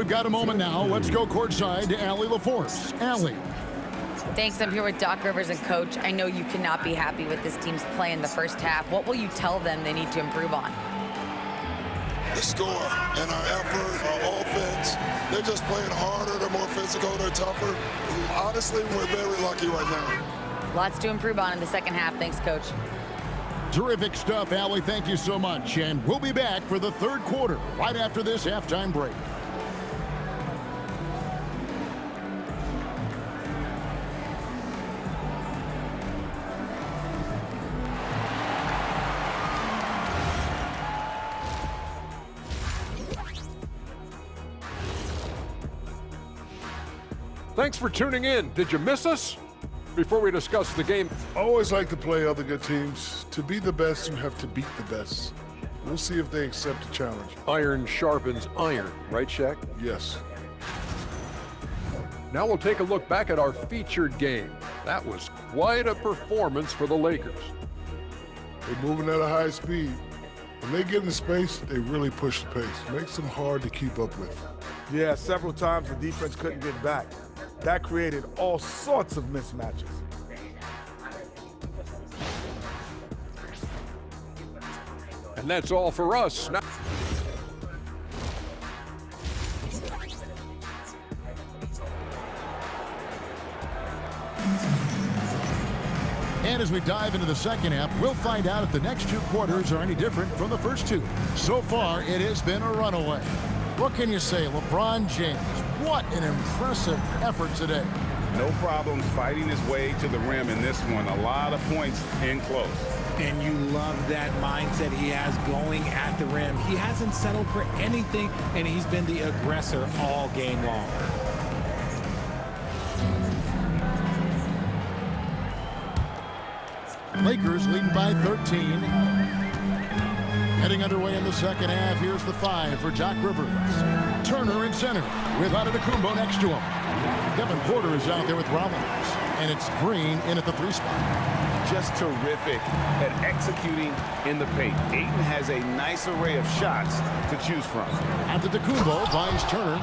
we've got a moment now. Let's go courtside to Allie LaForce. Allie. Thanks. I'm here with Doc Rivers and Coach. I know you cannot be happy with this team's play in the first half. What will you tell them they need to improve on? The score and our effort, our offense. They're just playing harder. They're more physical. They're tougher. Honestly, we're very lucky right now. Lots to improve on in the second half. Thanks, Coach. Terrific stuff, Allie. Thank you so much. And we'll be back for the third quarter right after this halftime break. Thanks for tuning in. Did you miss us? Before we discuss the game, I always like to play other good teams. To be the best, you have to beat the best. We'll see if they accept the challenge. iron sharpens iron, right, Shaq? Yes. Now we'll take a look back at our featured game. That was quite a performance for the Lakers. They're moving at a high speed. When they get in space, they really push the pace. Makes them hard to keep up with. Yeah, several times the defense couldn't get back. That created all sorts of mismatches. And that's all for us. Now And as we dive into the second half, we'll find out if the next two quarters are any different from the first two. So far, it has been a runaway. What can you say, LeBron James? What an impressive effort today. No problems fighting his way to the rim in this one. A lot of points in close. And you love that mindset he has going at the rim. He hasn't settled for anything, and he's been the aggressor all game long. Lakers leading by 13. Heading underway in the second half. Here's the 5 for Doc Rivers. Turner in center with Antetokounmpo next to him. Kevin Porter is out there with Rollins. And it's Green in at the 3 spot. Just terrific at executing in the paint. Ayton has a nice array of shots to choose from. Antetokounmpo finds Turner.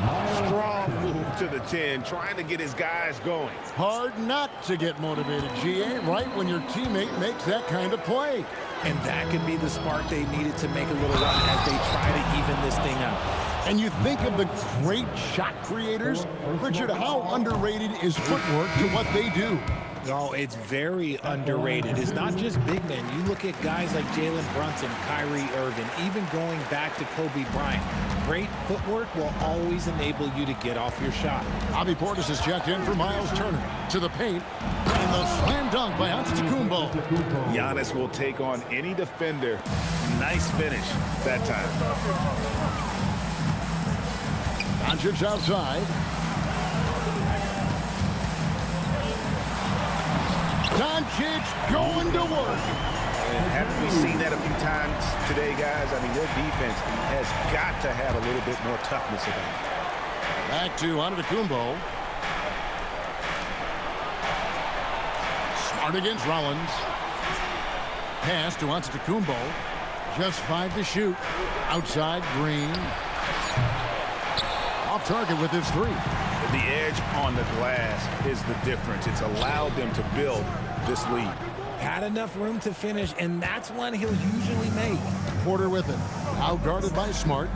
Strong move to the 10, trying to get his guys going. Hard not to get motivated, GA, right when your teammate makes that kind of play. And that could be the spark they needed to make a little run as they try to even this thing out. And you think of the great shot creators, Richard, how underrated is footwork to what they do? No, it's very underrated. It's not just big men. You look at guys like Jalen Brunson, Kyrie Irving, even going back to Kobe Bryant. Great footwork will always enable you to get off your shot. Bobby Portis has checked in for Miles Turner to the paint. And the slam dunk by Antetokounmpo. Giannis will take on any defender. Nice finish that time. Doncic outside. Doncic going to work. Haven't we seen that a few times today, guys? I mean, their defense has got to have a little bit more toughness about it. Back to Antetokounmpo. Smart against Rollins. Pass to Antetokounmpo. Just 5 to shoot. Outside, Green. Off target with his 3. The edge on the glass is the difference. It's allowed them to build this lead. Had enough room to finish, and that's one he'll usually make. Porter with it. Out guarded by Smart.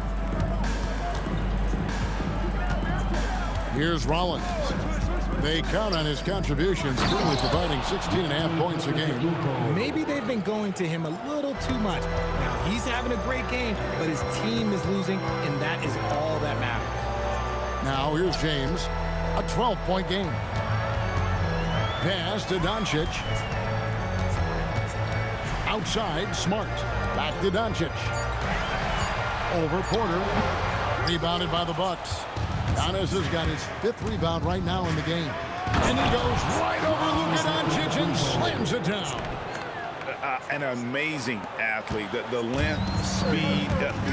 Here's Rollins. They count on his contributions, currently providing 16.5 points a game. Maybe they've been going to him a little too much. Now, he's having a great game, but his team is losing, and that is all that matters. Now here's James, a 12-point game. Pass to Doncic. Outside, Smart. Back to Doncic. Over Porter. Rebounded by the Bucks. Giannis has got his 5th rebound right now in the game. And he goes right over Luka Doncic and slams it down. An amazing athlete. The length, speed,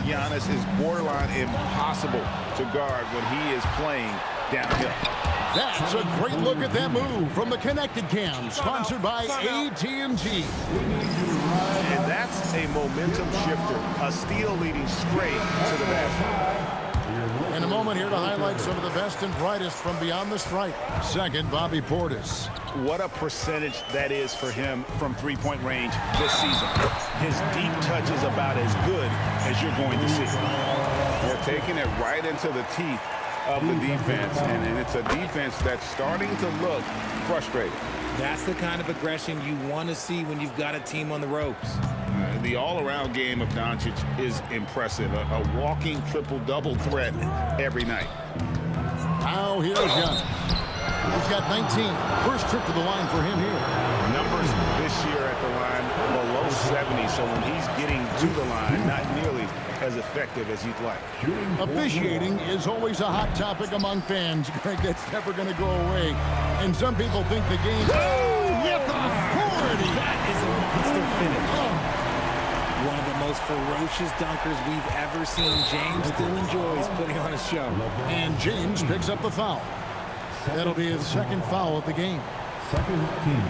Giannis is borderline impossible to guard when he is playing downhill. That's a great look at that move from the Connected Cam, sponsored by AT&T. And that's a momentum shifter. A steal leading straight to the basket. And a moment here to highlight some of the best and brightest from beyond the stripe. Second, Bobby Portis. What a percentage that is for him from three-point range this season. His deep touch is about as good as you're going to see. They're taking it right into the teeth of the defense, and it's a defense that's starting to look frustrated. That's the kind of aggression you want to see when you've got a team on the ropes. The all-around game of Doncic is impressive. A walking triple-double threat every night. Now here's Giannis. He's got 19. First trip to the line for him here. Numbers this year at the line below 70, so when he's getting to the line, not nearly as effective as you'd like. Officiating is always a hot topic among fans, Greg. That's never going to go away. And some people think the game... Oh, with authority! That is a monster finish. One of the most ferocious dunkers we've ever seen. James still enjoys putting on a show. And James picks up the foul. That'll be his second foul of the game. Second team.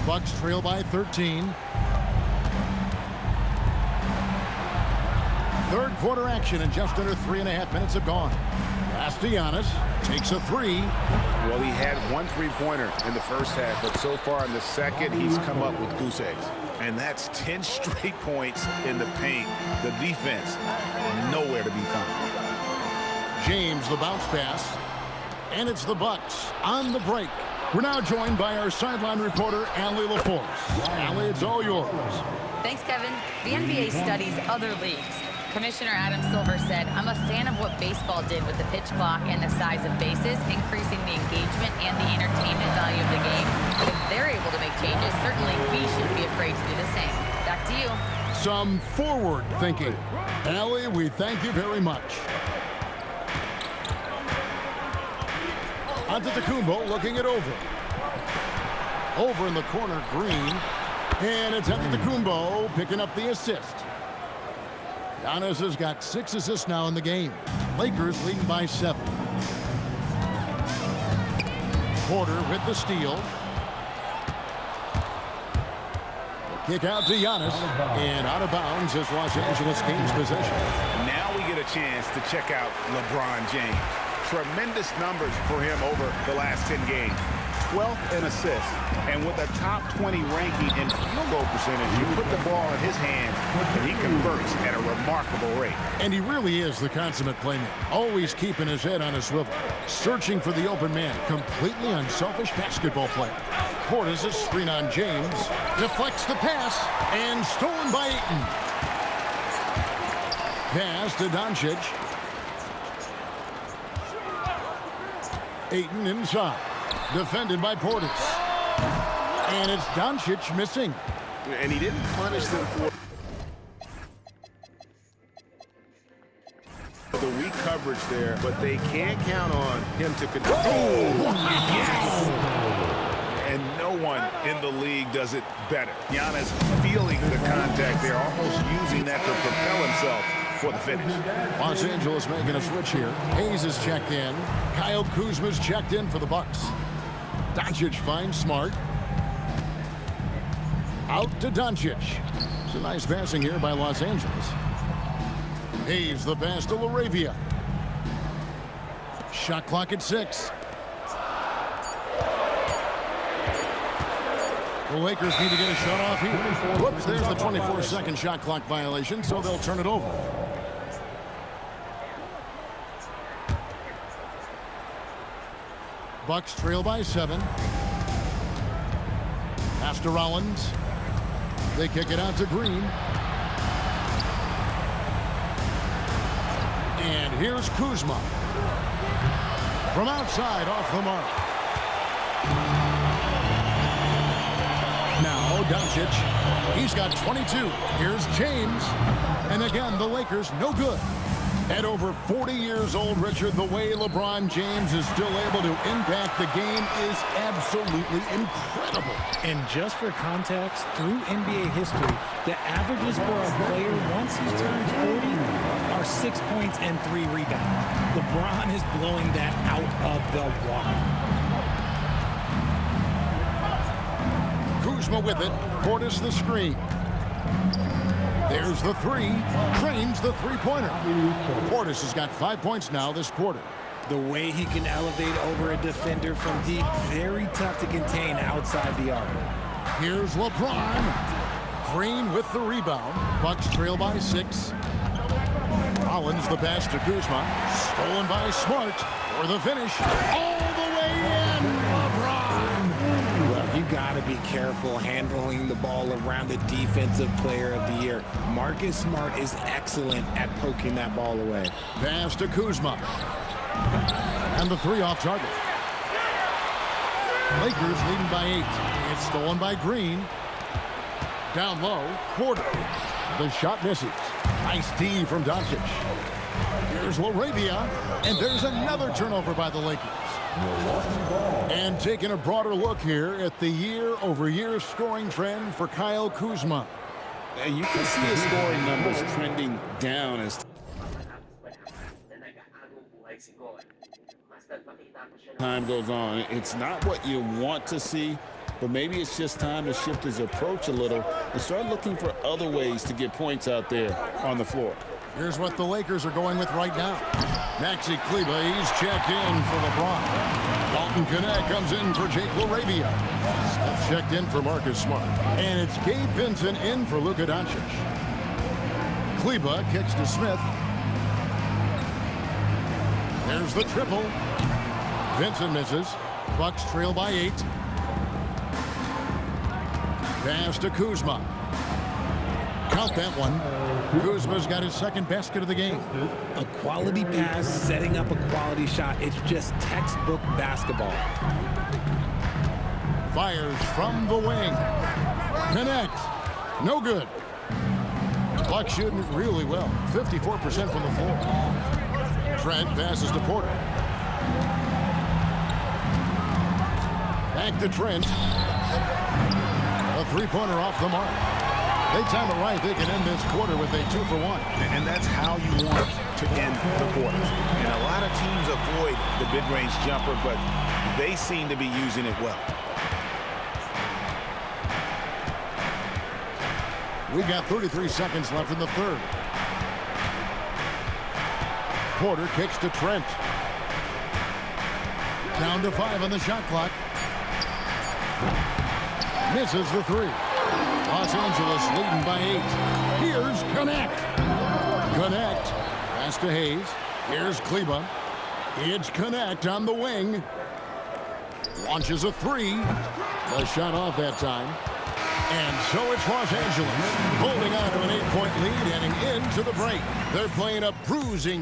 Bucks trail by 13. Third quarter action, and just under 3.5 minutes have gone. Pass to Giannis. Takes a three. Well, he had one three-pointer in the first half, but so far in the second, he's come up with goose eggs. And that's 10 straight points in the paint. The defense, nowhere to be found. James, the bounce pass. And it's the Bucks on the break. We're now joined by our sideline reporter, Allie LaForce. Allie, it's all yours. Thanks, Kevin. The NBA studies other leagues. Commissioner Adam Silver said, "I'm a fan of what baseball did with the pitch clock and the size of bases, increasing the engagement and the entertainment value of the game. If they're able to make changes, certainly we shouldn't be afraid to do the same." Back to you. Some forward thinking. Allie, we thank you very much. Antetokounmpo looking it over. Over in the corner, Green. And it's Antetokounmpo picking up the assist. Giannis has got 6 assists now in the game. Lakers leading by 7. Porter with the steal. The kick out to Giannis. And out of bounds is Los Angeles Kings possession. Now we get a chance to check out LeBron James. Tremendous numbers for him over the last 10 games. 12th in assists, and with a top 20 ranking in field goal percentage, you put the ball in his hands, and he converts at a remarkable rate. And he really is the consummate playmaker, always keeping his head on a swivel, searching for the open man, completely unselfish basketball player. Portis, a screen on James, deflects the pass, and stolen by Ayton. Pass to Doncic. Ayton inside. Defended by Portis. And it's Doncic missing. And he didn't punish them for the weak coverage there, but they can't count on him to control. Yes! And no one in the league does it better. Giannis feeling the contact there, almost using that to propel himself for the finish. Los Angeles making a switch here. Hayes is checked in. Kyle Kuzma's checked in for the Bucks. Doncic finds Smart. Out to Doncic. It's a nice passing here by Los Angeles. Hayes the pass to LaRavia. Shot clock at 6. The Lakers need to get a shot off here. Whoops, there's the 24-second shot clock violation, so they'll turn it over. Bucks trail by 7. Pass to Rollins. They kick it out to Green. And here's Kuzma. From outside, off the mark. Now Doncic. He's got 22. Here's James. And again, the Lakers no good. At over 40 years old, Richard, the way LeBron James is still able to impact the game is absolutely incredible. And just for context, through NBA history, the averages for a player once he turns 40 are 6 points and 3 rebounds. LeBron is blowing that out of the water. Kuzma with it. Portis the screen. There's the three. Drains the three-pointer. Portis has got 5 points now this quarter. The way he can elevate over a defender from deep, very tough to contain outside the arc. Here's LeBron. Green with the rebound. Bucks trail by 6. Rollins the pass to Kuzma. Stolen by Smart for the finish. All the way in. LeBron. Well, you got to be careful handling the ball around the defensive player of the year. Marcus Smart is excellent at poking that ball away. Pass to Kuzma. And the three off target. Lakers leading by 8. It's stolen by Green. Down low, Porter. The shot misses. Nice D from Doncic. Here's LaRavia, and there's another turnover by the Lakers. And taking a broader look here at the year-over-year scoring trend for Kyle Kuzma. And you can see his scoring numbers trending down as time goes on. It's not what you want to see, but maybe it's just time to shift his approach a little and start looking for other ways to get points out there on the floor. Here's what the Lakers are going with right now. Maxi Kleber, he's checked in for LeBron. Dalton Knecht comes in for Jake LaRavia. Steph checked in for Marcus Smart. And it's Gabe Vincent in for Luka Doncic. Kleber kicks to Smith. There's the triple. Vincent misses. Bucks trail by 8. Pass to Kuzma. Count that one. Kuzma's got his second basket of the game. A quality pass, setting up a quality shot. It's just textbook basketball. Fires from the wing. Connect. No good. Bucks shooting it really well. 54% from the floor. Trent passes to Porter. Back to Trent. A three-pointer off the mark. They time it right. They can end this quarter with a 2-for-1. And that's how you want to end the quarter. And a lot of teams avoid the mid-range jumper, but they seem to be using it well. We got 33 seconds left in the third. Porter kicks to Trent. Down to 5 on the shot clock. Misses the three. Los Angeles leading by 8. Here's Connect. Connect. Pass to Hayes. Here's Kleber. It's Connect on the wing. Launches a three. The shot off that time. And so it's Los Angeles holding on to an 8-point lead heading into the break. They're playing a bruising game.